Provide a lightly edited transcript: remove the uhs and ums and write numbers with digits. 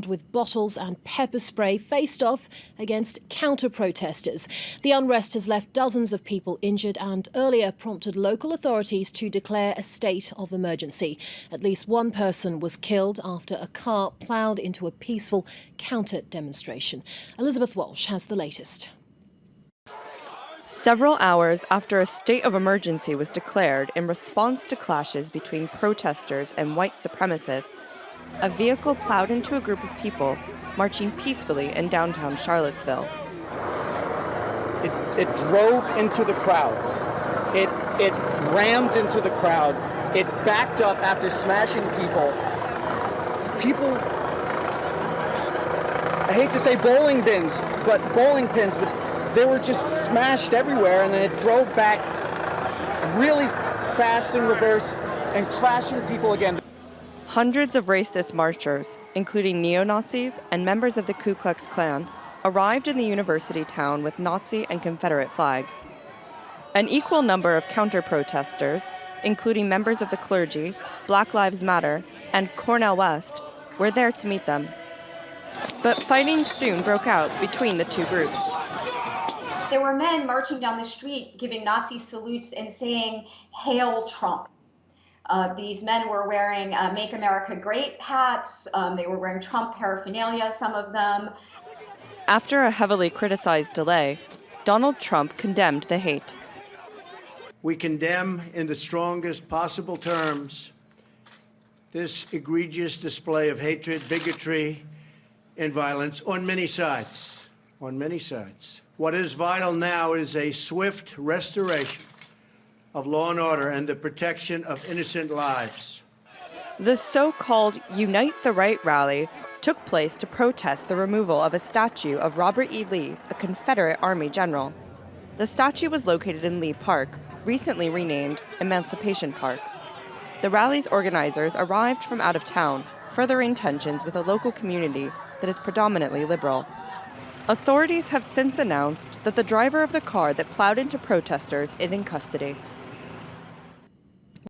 with bottles and pepper spray faced off against counter-protestors. The unrest has left dozens of people injured and earlier prompted local authorities to declare a state of emergency. At least one person was killed after a car ploughed into a peaceful counter-demonstration. Elizabeth Walsh has the latest. Several hours after a state of emergency was declared in response to clashes between protesters and white supremacists, a vehicle plowed into a group of people marching peacefully in downtown Charlottesville. It drove into the crowd. It rammed into the crowd. It backed up after smashing people. I hate to say bowling pins, but they were just smashed everywhere, and then it drove back really fast in reverse and crashing people again. Hundreds of racist marchers, including neo-Nazis and members of the Ku Klux Klan, arrived in the university town with Nazi and Confederate flags. An equal number of counter-protesters, including members of the clergy, Black Lives Matter, and Cornel West, were there to meet them. But fighting soon broke out between the two groups. There were men marching down the street giving Nazi salutes and saying, "Hail Trump." These men were wearing Make America Great hats. They were wearing Trump paraphernalia, some of them. After a heavily criticized delay, Donald Trump condemned the hate. We condemn in the strongest possible terms this egregious display of hatred, bigotry, and violence on many sides. On many sides. What is vital now is a swift restoration of law and order and the protection of innocent lives. The so-called Unite the Right rally took place to protest the removal of a statue of Robert E. Lee, a Confederate Army general. The statue was located in Lee Park, recently renamed Emancipation Park. The rally's organizers arrived from out of town, furthering tensions with a local community that is predominantly liberal. Authorities have since announced that the driver of the car that plowed into protesters is in custody.